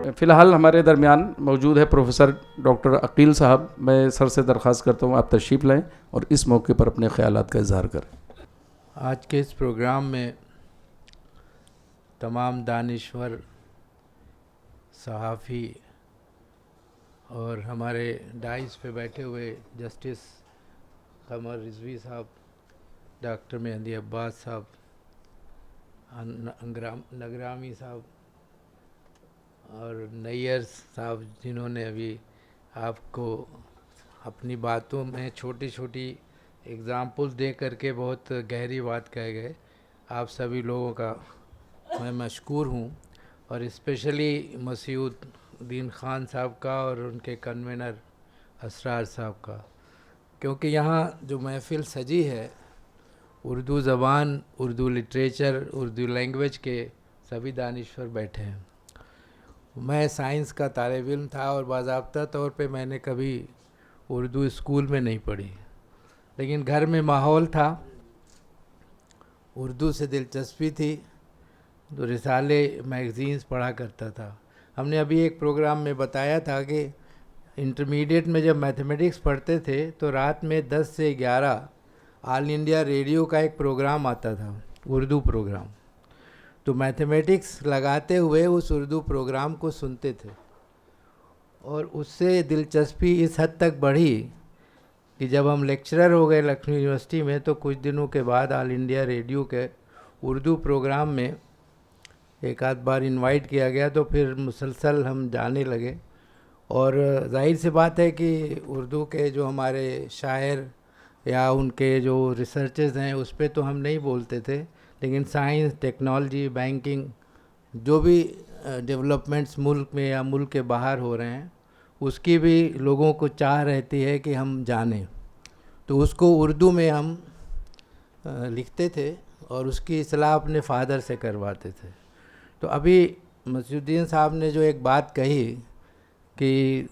फ़िलहाल हमारे दरमियान मौजूद है प्रोफेसर डॉक्टर अकील साहब। मैं सर से दरख्वास्त करता हूँ आप तशरीफ़ लाएं और इस मौके पर अपने ख़यालात का इजहार करें। आज के इस प्रोग्राम में तमाम दानिश्वर, सहाफ़ी और हमारे डाइस पे बैठे हुए जस्टिस कमर रिजवी साहब, डॉक्टर मेहंदी अब्बास साहब, नगरामी साहब और नैयर साहब, जिन्होंने अभी आपको अपनी बातों में छोटी छोटी एग्ज़ाम्पल दे करके बहुत गहरी बात कह गए, आप सभी लोगों का मैं मशकूर हूँ। और स्पेशली मसीउद्दीन ख़ान साहब का और उनके कन्वेनर असरार साहब का, क्योंकि यहाँ जो महफ़िल सजी है उर्दू ज़बान, उर्दू लिटरेचर, उर्दू लैंग्वेज के सभी दानिश्वर बैठे हैं। मैं साइंस का तालिब इल्म था और बाज़ाब्ता तौर पे मैंने कभी उर्दू स्कूल में नहीं पढ़ी, लेकिन घर में माहौल था, उर्दू से दिलचस्पी थी, तो रिसाले मैगज़ीन्स पढ़ा करता था। हमने अभी एक प्रोग्राम में बताया था कि इंटरमीडिएट में जब मैथमेटिक्स पढ़ते थे तो रात में 10 से 11 ऑल इंडिया रेडियो का एक प्रोग्राम आता था, उर्दू प्रोग्राम। तो मैथमेटिक्स लगाते हुए उस उर्दू प्रोग्राम को सुनते थे और उससे दिलचस्पी इस हद तक बढ़ी कि जब हम लेक्चरर हो गए लक्ष्मी यूनिवर्सिटी में, तो कुछ दिनों के बाद ऑल इंडिया रेडियो के उर्दू प्रोग्राम में एक आध बार इनवाइट किया गया, तो फिर मुसलसल हम जाने लगे। और जाहिर सी बात है कि उर्दू के जो हमारे शायर या उनके जो रिसर्चेस हैं उस पर तो हम नहीं बोलते थे, लेकिन साइंस, टेक्नोलॉजी, बैंकिंग, जो भी डेवलपमेंट्स मुल्क में या मुल्क के बाहर हो रहे हैं उसकी भी लोगों को चाह रहती है कि हम जानें, तो उसको उर्दू में हम लिखते थे और उसकी इस्लाह अपने फादर से करवाते थे। तो अभी मसीउद्दीन साहब ने जो एक बात कही कि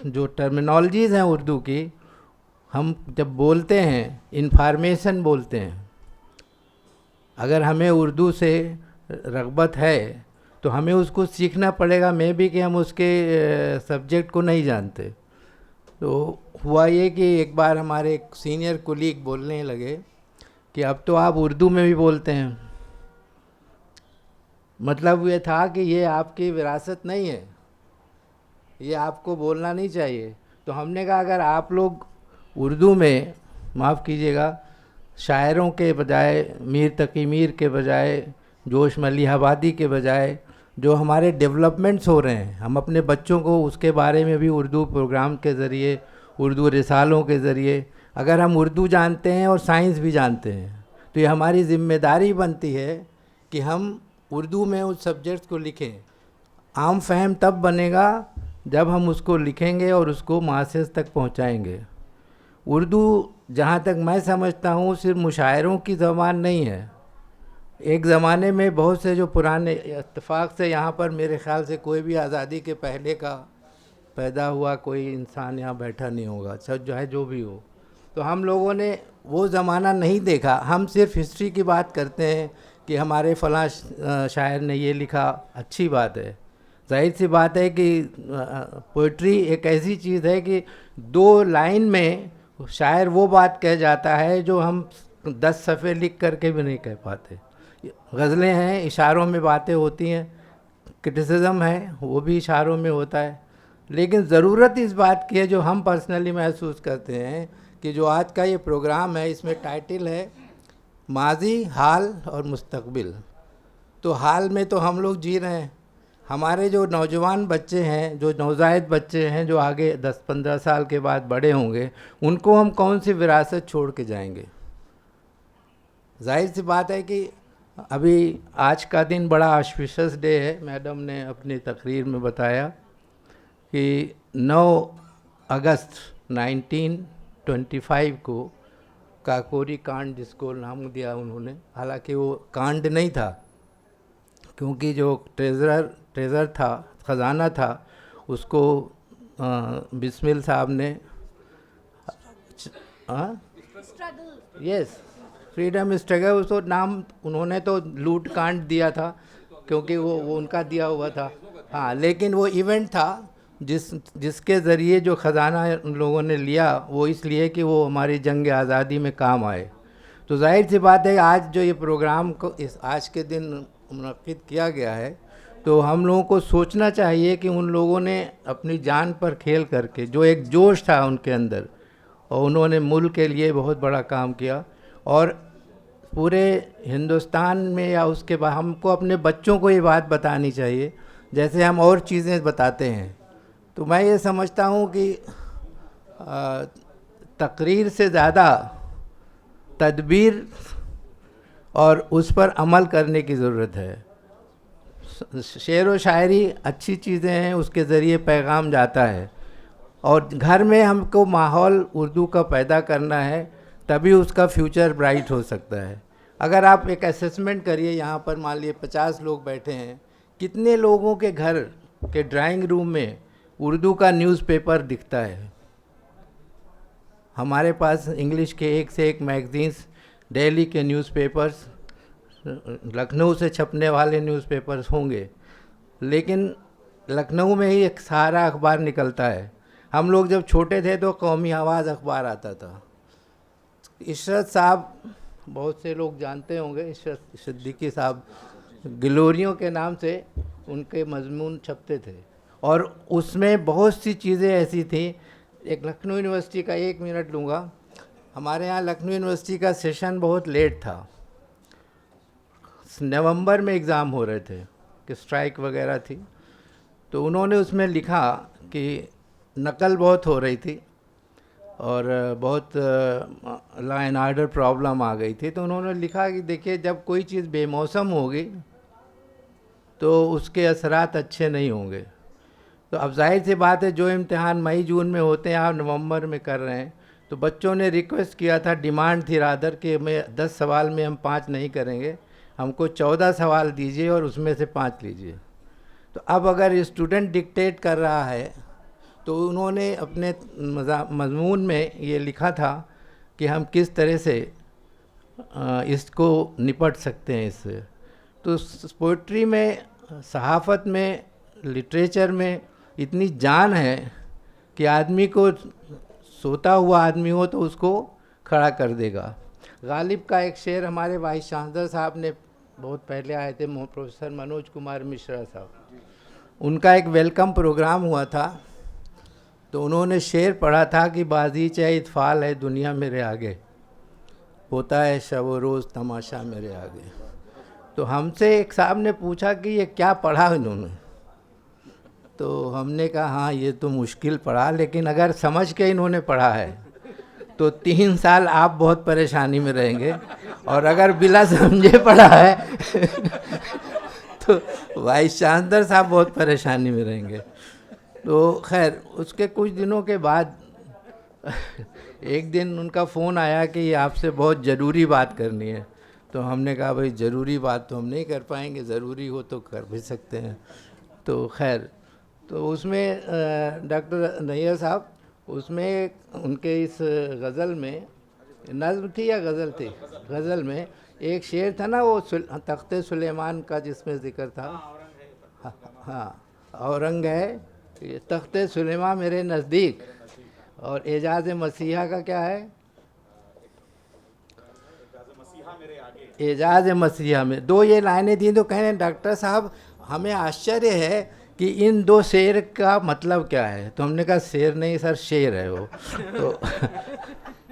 जो टर्मिनोलॉजीज़ हैं उर्दू की, हम जब बोलते हैं इन्फॉर्मेशन बोलते हैं, अगर हमें उर्दू से रग़बत है तो हमें उसको सीखना पड़ेगा, मैं भी कि हम उसके सब्जेक्ट को नहीं जानते। तो हुआ ये कि एक बार हमारे एक सीनियर कुलीग बोलने लगे कि अब तो आप उर्दू में भी बोलते हैं। मतलब ये था कि ये आपकी विरासत नहीं है, ये आपको बोलना नहीं चाहिए। तो हमने कहा अगर आप लोग उर्दू में, माफ़ कीजिएगा, शायरों के बजाय, मीर तकी मीर के बजाय, जोश मलिहाबादी के बजाय जो हमारे डेवलपमेंट्स हो रहे हैं, हम अपने बच्चों को उसके बारे में भी उर्दू प्रोग्राम के ज़रिए, उर्दू रिसालों के ज़रिए, अगर हम उर्दू जानते हैं और साइंस भी जानते हैं तो ये हमारी ज़िम्मेदारी बनती है कि हम उर्दू में उस सब्जेक्ट्स को लिखें। आम फहम तब बनेगा जब हम उसको लिखेंगे और उसको मासेस तक पहुंचाएंगे। उर्दू जहाँ तक मैं समझता हूँ सिर्फ मुशायरों की ज़बान नहीं है। एक ज़माने में बहुत से जो पुराने, इत्तेफाक से यहाँ पर मेरे ख़्याल से कोई भी आज़ादी के पहले का पैदा हुआ कोई इंसान यहाँ बैठा नहीं होगा, चाहे जो भी हो। तो हम लोगों ने वो ज़माना नहीं देखा, हम सिर्फ हिस्ट्री की बात करते हैं कि हमारे फ़लाँ शायर ने ये लिखा, अच्छी बात है। जाहिर सी बात है कि पोइट्री एक ऐसी चीज़ है कि 2 लाइन में शायर वो बात कह जाता है जो हम 10 सफ़े लिख करके भी नहीं कह पाते। गज़लें हैं, इशारों में बातें होती हैं, क्रिटिसिज्म है वो भी इशारों में होता है। लेकिन ज़रूरत इस बात की है, जो हम पर्सनली महसूस करते हैं कि जो आज का ये प्रोग्राम है इसमें टाइटल है माजी, हाल और मुस्तकबिल। तो हाल में तो हम लोग जी रहे हैं, हमारे जो नौजवान बच्चे हैं, जो नौज़ायद बच्चे हैं, जो आगे 10-15 साल के बाद बड़े होंगे, उनको हम कौन सी विरासत छोड़ के जाएंगे। जाहिर सी बात है कि अभी आज का दिन बड़ा ऑस्पिशियस डे है। मैडम ने अपनी तकरीर में बताया कि 9 अगस्त 1925 को काकोरी कांड, जिसको नाम दिया उन्होंने, हालांकि वो कांड नहीं था, क्योंकि जो ट्रेज़र था, ख़जाना था, उसको बिस्मिल साहब ने यस फ्रीडम स्ट्रगल, उसको नाम उन्होंने तो लूट कांड दिया था। क्योंकि वो उनका दिया हुआ था। हाँ, लेकिन वो इवेंट था जिसके ज़रिए जो ख़जाना उन लोगों ने लिया वो इसलिए कि वो हमारी जंग आज़ादी में काम आए। तो जाहिर सी बात है आज जो ये प्रोग्राम को इस आज के दिन मुनक़्क़िद किया गया है, तो हम लोगों को सोचना चाहिए कि उन लोगों ने अपनी जान पर खेल करके जो एक जोश था उनके अंदर, और उन्होंने मुल्क के लिए बहुत बड़ा काम किया। और पूरे हिंदुस्तान में या उसके बाद हमको अपने बच्चों को ये बात बतानी चाहिए, जैसे हम और चीज़ें बताते हैं। तो मैं ये समझता हूँ कि तकरीर से ज़्यादा तदबीर और उस पर अमल करने की ज़रूरत है। शेर व शायरी अच्छी चीज़ें हैं, उसके ज़रिए पैगाम जाता है, और घर में हमको माहौल उर्दू का पैदा करना है, तभी उसका फ्यूचर ब्राइट हो सकता है। अगर आप एक असेसमेंट करिए, यहाँ पर मान लीजिए 50 लोग बैठे हैं, कितने लोगों के घर के ड्राइंग रूम में उर्दू का न्यूज़पेपर दिखता है। हमारे पास इंग्लिश के एक से एक मैगज़ीन्स, दिल्ली के न्यूज़पेपर्स, लखनऊ से छपने वाले न्यूज़पेपर्स होंगे, लेकिन लखनऊ में ही एक सहारा अखबार निकलता है। हम लोग जब छोटे थे तो कौमी आवाज़ अखबार आता था। इशरत साहब, बहुत से लोग जानते होंगे, इशरत सिद्दीकी साहब, गिलोरियों के नाम से उनके मजमून छपते थे, और उसमें बहुत सी चीज़ें ऐसी थी। एक लखनऊ यूनिवर्सिटी का 1 मिनट लूँगा। हमारे यहाँ लखनऊ यूनिवर्सिटी का सेशन बहुत लेट था, नवंबर में एग्ज़ाम हो रहे थे कि स्ट्राइक वगैरह थी। तो उन्होंने उसमें लिखा कि नकल बहुत हो रही थी और बहुत लॉ एंड ऑर्डर प्रॉब्लम आ गई थी। तो उन्होंने लिखा कि देखिए, जब कोई चीज़ बेमौसम होगी तो उसके असरात अच्छे नहीं होंगे। तो अब जाहिर सी बात है, जो इम्तिहान मई जून में होते हैं आप नवंबर में कर रहे हैं। तो बच्चों ने रिक्वेस्ट किया था, डिमांड थी रादर, कि मैं 10 सवाल में हम 5 नहीं करेंगे, हमको 14 सवाल दीजिए और उसमें से 5 लीजिए। तो अब अगर स्टूडेंट डिक्टेट कर रहा है, तो उन्होंने अपने मजमून में ये लिखा था कि हम किस तरह से इसको निपट सकते हैं इससे। तो पोइट्री में, सहाफ़त में, लिटरेचर में इतनी जान है कि आदमी को, सोता हुआ आदमी हो तो उसको खड़ा कर देगा। गालिब का एक शेर हमारे वाइस चांसलर साहब ने, बहुत पहले आए थे, प्रोफेसर मनोज कुमार मिश्रा साहब, उनका एक वेलकम प्रोग्राम हुआ था। तो उन्होंने शेर पढ़ा था कि बाजी चाहे इत्फाल है दुनिया मेरे आगे, होता है शब रोज़ तमाशा मेरे आगे। तो हमसे एक साहब ने पूछा कि ये क्या पढ़ा इन्होंने। तो हमने कहा हाँ, ये तो मुश्किल पढ़ा, लेकिन अगर समझ के इन्होंने पढ़ा है तो 3 साल आप बहुत परेशानी में रहेंगे, और अगर बिला समझे पढ़ा है तो वाइस चांसलर साहब बहुत परेशानी में रहेंगे। तो खैर, उसके कुछ दिनों के बाद एक दिन उनका फ़ोन आया कि आपसे बहुत ज़रूरी बात करनी है। तो हमने कहा भाई, ज़रूरी बात तो हम नहीं कर पाएंगे, ज़रूरी हो तो कर भी सकते हैं। तो खैर, तो उसमें डॉक्टर नैयर साहब, उसमें उनके इस गज़ल में, नज़्म थी या गज़ल थी, गज़ल में एक शेर था ना, वो तख्ते सुलेमान का, जिसमें ज़िक्र था, हाँ, औरंग है ये तख्ते सुलेमान मेरे नज़दीक, और एजाज़ मसीहा का क्या है, एजाज़ मसीहा में। 2 ये लाइनें थी। तो कह रहे हैं डॉक्टर साहब, हमें आश्चर्य है कि इन 2 शेर का मतलब क्या है। तो हमने कहा शेर नहीं सर, शेर है वो। तो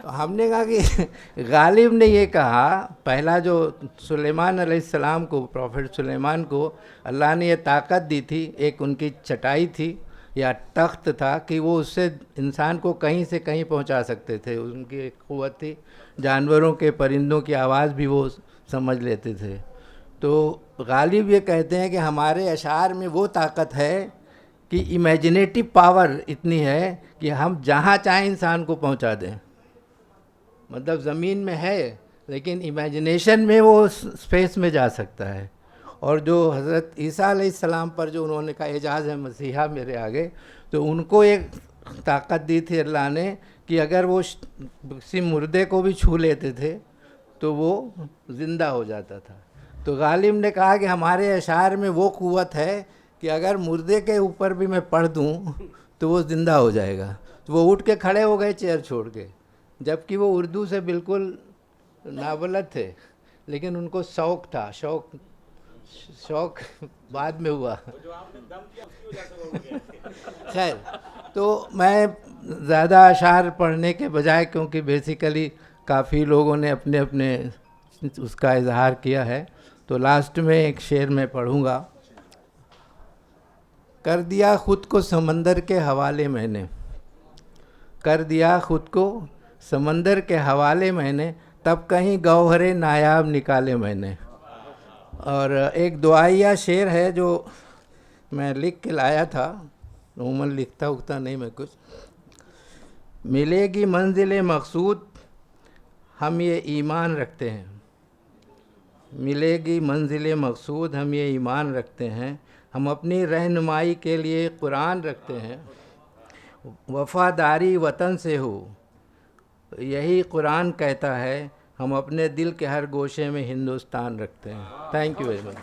हमने कहा कि गालिब ने ये कहा, पहला जो सुलेमान अलैहिस्सलाम को, प्रॉफिट सुलेमान को अल्लाह ने ये ताकत दी थी, एक उनकी चटाई थी या तख्त था कि वो उससे इंसान को कहीं से कहीं पहुंचा सकते थे। उनकी एक क़ुव्वत थी, जानवरों के, परिंदों की आवाज़ भी वो समझ लेते थे। तो गालिब ये कहते हैं कि हमारे अशार में वो ताकत है कि इमेजिनेटिव पावर इतनी है कि हम जहाँ चाहें इंसान को पहुँचा दें। मतलब ज़मीन में है, लेकिन इमेजिनेशन में वो स्पेस में जा सकता है। और जो हज़रत ईसा अलैहिस्सलाम पर जो उन्होंने कहा एजाज़ है मसीहा मेरे आगे, तो उनको एक ताकत दी थी अल्लाह ने कि अगर वो किसी मुर्दे को भी छू लेते थे तो वो ज़िंदा हो जाता था। तो गालिब ने कहा कि हमारे अशार में वो क़ुव्वत है कि अगर मुर्दे के ऊपर भी मैं पढ़ दूं तो वो ज़िंदा हो जाएगा। तो वो उठ के खड़े हो गए चेयर छोड़ के, जबकि वो उर्दू से बिल्कुल नाबलद थे, लेकिन उनको शौक़ था। शौक़ बाद में हुआ। खैर, तो मैं ज़्यादा अशार पढ़ने के बजाय, क्योंकि बेसिकली काफ़ी लोगों ने अपने अपने उसका इजहार किया है, तो लास्ट में एक शेर मैं पढ़ूँगा। कर दिया ख़ुद को समंदर के हवाले मैंने, कर दिया ख़ुद को समंदर के हवाले मैंने, तब कहीं गौहरे नायाब निकाले मैंने। और एक दुआया शेर है जो मैं लिख के लाया था, उमूमन लिखता उखता नहीं मैं कुछ। मिलेगी मंजिल मकसूद हम ये ईमान रखते हैं, मिलेगी मंजिल मकसूद हम ये ईमान रखते हैं, हम अपनी रहनुमाई के लिए कुरान रखते हैं। वफ़ादारी वतन से हो यही कुरान कहता है, हम अपने दिल के हर गोशे में हिंदुस्तान रखते हैं। Thank you very much.